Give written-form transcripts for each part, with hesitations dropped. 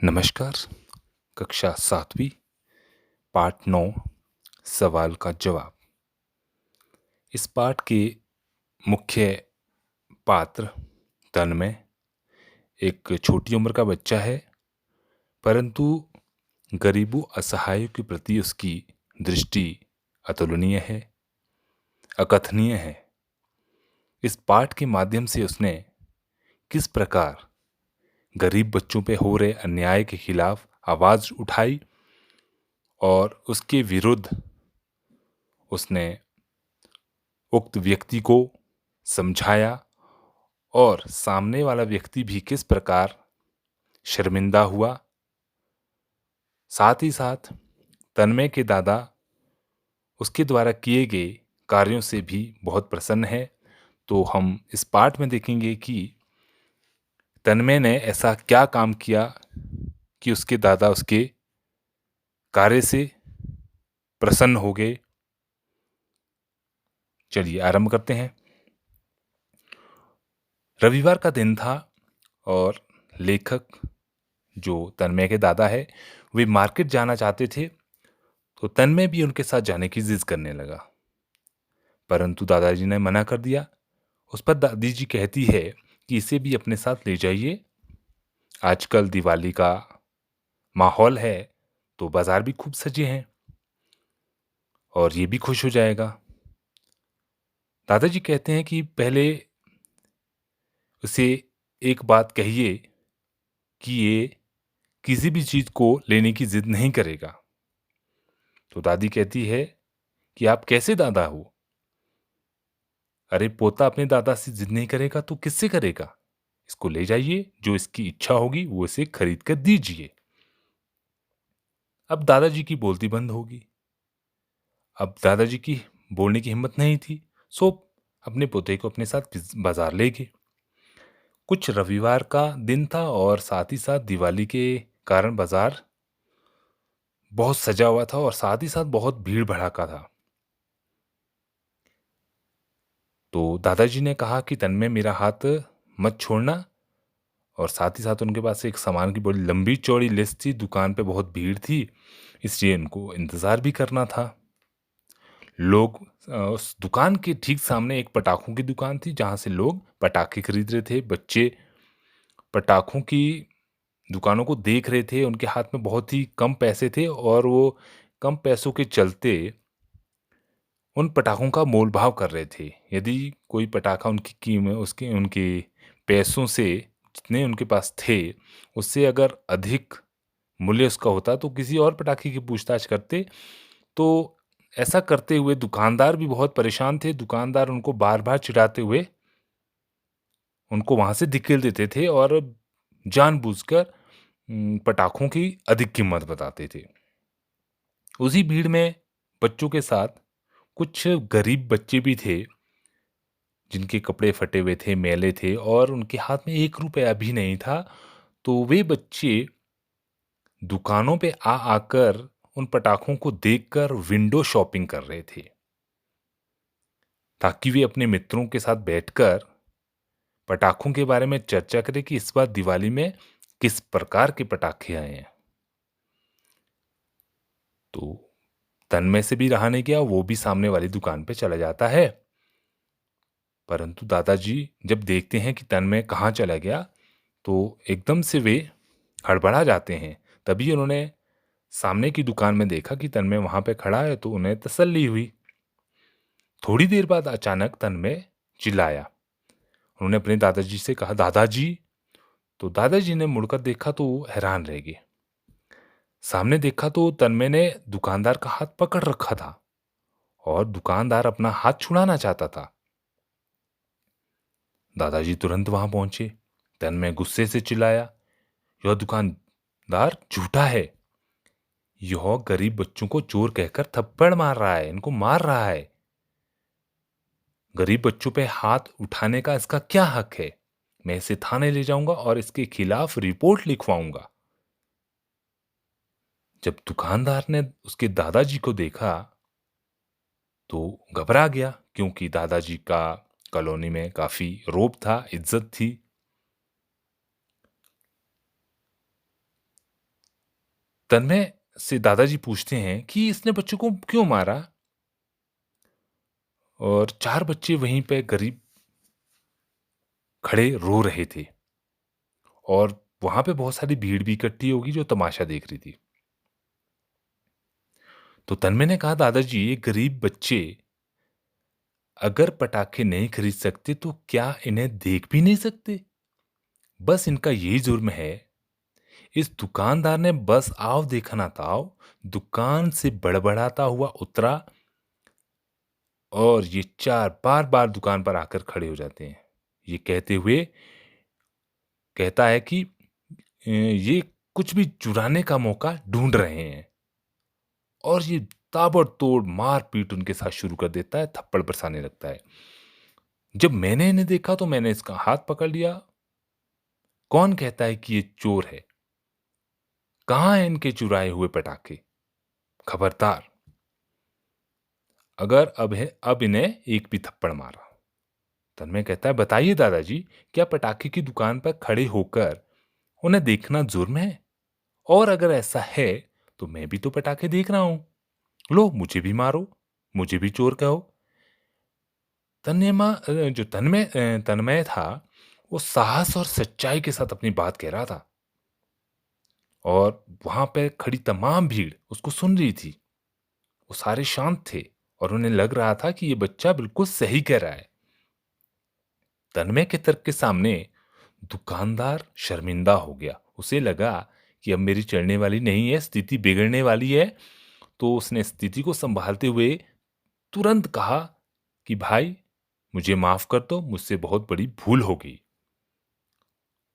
नमस्कार। कक्षा 7वीं पाठ 9 सवाल का जवाब। इस पाठ के मुख्य पात्र तन्मय एक छोटी उम्र का बच्चा है, परंतु गरीबों असहायों के प्रति उसकी दृष्टि अतुलनीय है, अकथनीय है। इस पाठ के माध्यम से उसने किस प्रकार गरीब बच्चों पे हो रहे अन्याय के खिलाफ आवाज उठाई और उसके विरुद्ध उसने उक्त व्यक्ति को समझाया और सामने वाला व्यक्ति भी किस प्रकार शर्मिंदा हुआ। साथ ही साथ तन्मय के दादा उसके द्वारा किए गए कार्यों से भी बहुत प्रसन्न है। तो हम इस पाठ में देखेंगे कि तन्मय ने ऐसा क्या काम किया कि उसके दादा उसके कार्य से प्रसन्न हो गए। चलिए आरंभ करते हैं। रविवार का दिन था और लेखक जो तन्मय के दादा है वे मार्केट जाना चाहते थे, तो तन्मय भी उनके साथ जाने की जिद करने लगा, परंतु दादाजी ने मना कर दिया। उस पर दादी जी कहती है कि इसे भी अपने साथ ले जाइए, आजकल दिवाली का माहौल है तो बाजार भी खूब सजे हैं और ये भी खुश हो जाएगा। दादाजी कहते हैं कि पहले उसे एक बात कहिए कि ये किसी भी चीज को लेने की जिद नहीं करेगा। तो दादी कहती है कि आप कैसे दादा हो? अरे पोता अपने दादा से जिद नहीं करेगा तो किससे करेगा? इसको ले जाइए, जो इसकी इच्छा होगी वो इसे खरीद कर दीजिए। अब दादाजी की बोलती बंद होगी। अब दादाजी की बोलने की हिम्मत नहीं थी, सो अपने पोते को अपने साथ बाजार ले गए। कुछ रविवार का दिन था और साथ ही साथ दिवाली के कारण बाजार बहुत सजा हुआ था और साथ ही साथ बहुत भीड़ भड़ाका था। तो दादाजी ने कहा कि तन्मय मेरा हाथ मत छोड़ना, और साथ ही साथ उनके पास एक सामान की बड़ी लंबी चौड़ी लिस्ट थी। दुकान पे बहुत भीड़ थी, इसलिए उनको इंतजार भी करना था। लोग उस दुकान के ठीक सामने एक पटाखों की दुकान थी जहां से लोग पटाखे खरीद रहे थे। बच्चे पटाखों की दुकानों को देख रहे थे, उनके हाथ में बहुत ही कम पैसे थे और वो कम पैसों के चलते उन पटाखों का मोल भाव कर रहे थे। यदि कोई पटाखा उनकी कीमत उसके उनके पैसों से जितने उनके पास थे उससे अगर अधिक मूल्य उसका होता तो किसी और पटाखे की पूछताछ करते। तो ऐसा करते हुए दुकानदार भी बहुत परेशान थे। दुकानदार उनको बार बार चिढ़ाते हुए उनको वहां से धकेल देते थे और जानबूझकर पटाखों की अधिक कीमत बताते थे। उसी भीड़ में बच्चों के साथ कुछ गरीब बच्चे भी थे जिनके कपड़े फटे हुए थे, मैले थे और उनके हाथ में 1 रुपया भी नहीं था। तो वे बच्चे दुकानों पे आ आकर उन पटाखों को देखकर विंडो शॉपिंग कर रहे थे, ताकि वे अपने मित्रों के साथ बैठकर पटाखों के बारे में चर्चा करें कि इस बार दिवाली में किस प्रकार के पटाखे आए हैं। तो तन्मय से भी रहा नहीं गया, वो भी सामने वाली दुकान पे चला जाता है। परंतु दादाजी जब देखते हैं कि तन्मय कहाँ चला गया तो एकदम से वे हड़बड़ा जाते हैं। तभी उन्होंने सामने की दुकान में देखा कि तन्मय वहां पे खड़ा है, तो उन्हें तसल्ली हुई। थोड़ी देर बाद अचानक तन्मय चिल्लाया। उन्होंने अपने दादाजी से कहा, दादाजी। तो दादाजी ने मुड़कर देखा तो वो हैरान रह गए। सामने देखा तो तन्मय ने दुकानदार का हाथ पकड़ रखा था और दुकानदार अपना हाथ छुड़ाना चाहता था। दादाजी तुरंत वहां पहुंचे। तन्मय गुस्से से चिल्लाया, यह दुकानदार झूठा है। यह गरीब बच्चों को चोर कहकर थप्पड़ मार रहा है, इनको मार रहा है। गरीब बच्चों पे हाथ उठाने का इसका क्या हक है? मैं इसे थाने ले जाऊंगा और इसके खिलाफ रिपोर्ट लिखवाऊंगा। जब दुकानदार ने उसके दादाजी को देखा तो घबरा गया, क्योंकि दादाजी का कॉलोनी में काफी रोब था, इज्जत थी। तन्मय से दादाजी पूछते हैं कि इसने बच्चों को क्यों मारा? और 4 बच्चे वहीं पे करीब खड़े रो रहे थे और वहाँ पे बहुत सारी भीड़ भी इकट्ठी होगी जो तमाशा देख रही थी। तो तन्मय ने कहा, दादाजी ये गरीब बच्चे अगर पटाखे नहीं खरीद सकते तो क्या इन्हें देख भी नहीं सकते? बस इनका यही जुर्म है। इस दुकानदार ने बस आओ देखा ना ताओ, दुकान से बड़बड़ाता हुआ उतरा और ये 4 बार-बार दुकान पर आकर खड़े हो जाते हैं। ये कहते हुए कहता है कि ये कुछ भी चुराने का मौका ढूँढ रहे हैं और ये ताबड़तोड़ मार-पीट उनके साथ शुरू कर देता है, थप्पड़ बरसाने लगता है। जब मैंने इन्हें देखा तो मैंने इसका हाथ पकड़ लिया। कौन कहता है कि ये चोर है? कहाँ हैं इनके चुराए हुए पटाखे? खबरदार! अगर अब इन्हें एक भी थप्पड़ मारा। तन्मय कहता है, बताइए दादाजी, क्या पटाखे की दुकान पर खड़े होकर उन्हें देखना जुर्म है? और अगर ऐसा है तो मैं भी तो पटाखे देख रहा हूं। लो मुझे भी मारो, मुझे भी चोर कहो। तन्मय था, वो साहस और सच्चाई के साथ अपनी बात कह रहा था और वहां पे खड़ी तमाम भीड़ उसको सुन रही थी। वो सारे शांत थे और उन्हें लग रहा था कि ये बच्चा बिल्कुल सही कह रहा है। तन्मय के तर्क के सामने दुकानदार शर्मिंदा हो गया। उसे लगा कि अब मेरी चलने वाली नहीं है, स्थिति बिगड़ने वाली है। तो उसने स्थिति को संभालते हुए तुरंत कहा कि भाई मुझे माफ कर दो, मुझसे बहुत बड़ी भूल हो गई।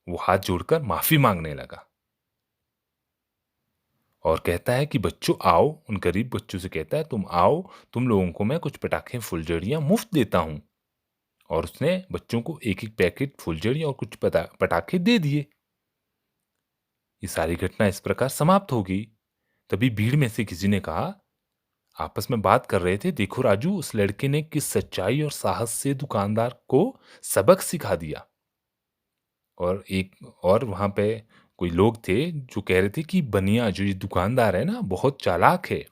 वो हाथ जोड़कर माफी मांगने लगा और कहता है कि बच्चों आओ, उन गरीब बच्चों से कहता है तुम आओ, तुम लोगों को मैं कुछ पटाखे फुलझड़ियां मुफ्त देता हूं। और उसने बच्चों को एक एक पैकेट फुलझड़ी और कुछ पटाखे दे दिए। ये सारी घटना इस प्रकार समाप्त हो गई। तभी भीड़ में से किसी ने कहा, आपस में बात कर रहे थे, देखो राजू, उस लड़के ने किस सच्चाई और साहस से दुकानदार को सबक सिखा दिया। और वहां पे कोई लोग थे जो कह रहे थे कि बनिया जो ये दुकानदार है ना बहुत चालाक है।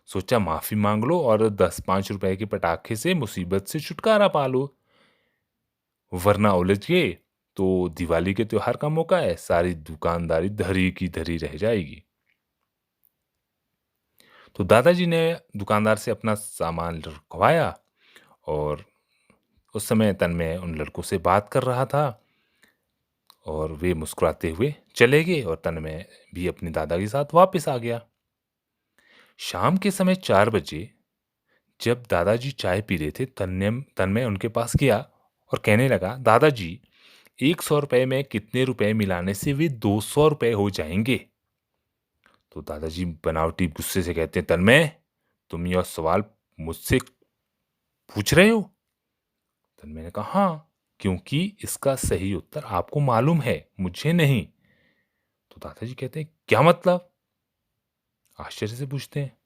सोचा माफी मांग लो और 10-5 रुपए के पटाखे से मुसीबत से छुटकारा पा लो, वरना उलझ गए तो दिवाली के त्योहार का मौका है, सारी दुकानदारी धरी की धरी रह जाएगी। तो दादाजी ने दुकानदार से अपना सामान रखवाया और उस समय तन्मय उन लड़कों से बात कर रहा था और वे मुस्कुराते हुए चले गए और तन्मय भी अपने दादा के साथ वापस आ गया। शाम के समय 4 बजे जब दादाजी चाय पी रहे थे, तन्मय उनके पास गया और कहने लगा, दादाजी 100 रुपए में कितने रुपए मिलाने से वे 200 रुपए हो जाएंगे? तो दादाजी बनावटी गुस्से से कहते हैं, तन्मय तुम यह सवाल मुझसे पूछ रहे हो? तन्मय ने कहा, हाँ, क्योंकि इसका सही उत्तर आपको मालूम है, मुझे नहीं। तो दादाजी कहते हैं, क्या मतलब? आश्चर्य से पूछते हैं।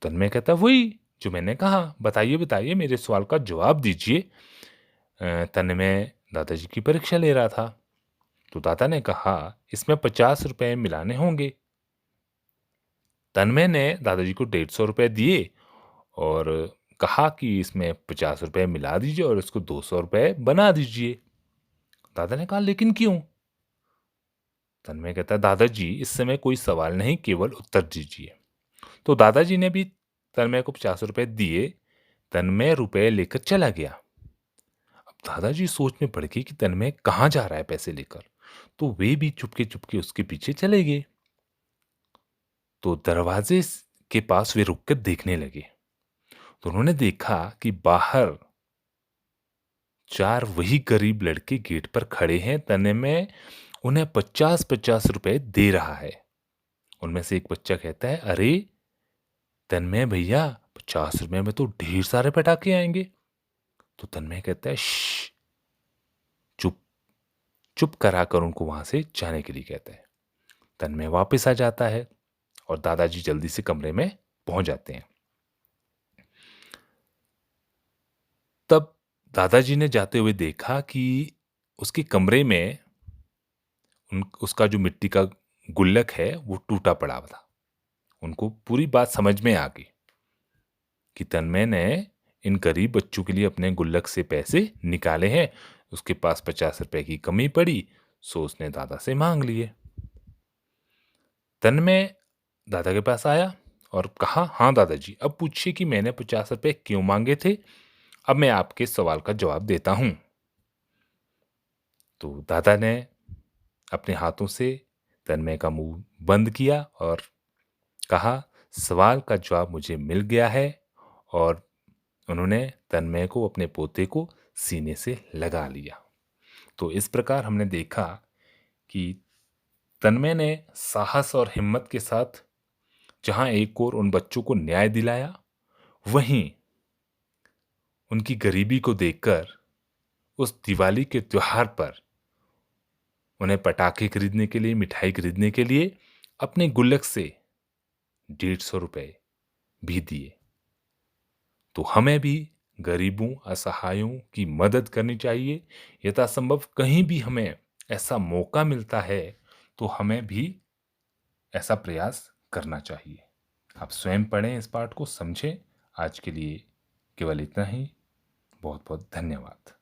तन्मय कहता है, वही जो मैंने कहा, बताइए बताइए, मेरे सवाल का जवाब दीजिए। तन्मय दादाजी की परीक्षा ले रहा था। तो दादा ने कहा, इसमें 50 रुपए मिलाने होंगे। तन्मय ने दादाजी को 150 रुपए दिए और कहा कि इसमें 50 रुपए मिला दीजिए और इसको 200 रुपए बना दीजिए। दादा ने कहा, लेकिन क्यों? तन्मय कहता है, दादाजी इस समय कोई सवाल नहीं, केवल उत्तर दीजिए। तो दादाजी ने भी तन्मय को 50 रुपए दिए। तन्मय रुपए लेकर चला गया। अब दादाजी सोच में पड़ गए कि तन्मय कहाँ जा रहा है पैसे लेकर। तो वे भी चुपके चुपके उसके पीछे चले गए। तो दरवाजे के पास वे रुककर देखने लगे। तो उन्होंने देखा कि बाहर 4 वही गरीब लड़के गेट पर खड़े हैं। तन्मय उन्हें 50-50 रुपए दे रहा है। उनमें से एक बच्चा कहता है, अरे तन्मय भैया, 50 रुपए में तो ढेर सारे पटाखे आएंगे। तो तन्मय कहता है, चुप चुप करा कर उनको वहां से जाने के लिए कहता है। तन्मय वापस आ जाता है और दादाजी जल्दी से कमरे में पहुंच जाते हैं। तब दादाजी ने जाते हुए देखा कि उसके कमरे में उसका जो मिट्टी का गुल्लक है वो टूटा पड़ा था। उनको पूरी बात समझ में आ गई कि तन्मय ने इन गरीब बच्चों के लिए अपने गुल्लक से पैसे निकाले हैं। उसके पास 50 रुपए की कमी पड़ी, सो उसने दादा से मांग लिए। तन्मय दादा के पास आया और कहा, हाँ दादाजी, अब पूछिए कि मैंने 50 रुपए क्यों मांगे थे। अब मैं आपके सवाल का जवाब देता हूं। तो दादा ने अपने हाथों से तन्मय का मुंह बंद किया और कहा, सवाल का जवाब मुझे मिल गया है। और उन्होंने तन्मय को, अपने पोते को सीने से लगा लिया। तो इस प्रकार हमने देखा कि तन्मय ने साहस और हिम्मत के साथ जहां एक ओर उन बच्चों को न्याय दिलाया, वहीं उनकी गरीबी को देखकर उस दिवाली के त्योहार पर उन्हें पटाखे खरीदने के लिए, मिठाई खरीदने के लिए अपने गुल्लक से 150 रुपए भी दिए। तो हमें भी गरीबों, असहायों की मदद करनी चाहिए। यथासंभव कहीं भी हमें ऐसा मौका मिलता है तो हमें भी ऐसा प्रयास करना चाहिए। आप स्वयं पढ़ें, इस पाठ को समझें। आज के लिए केवल इतना ही। बहुत बहुत धन्यवाद।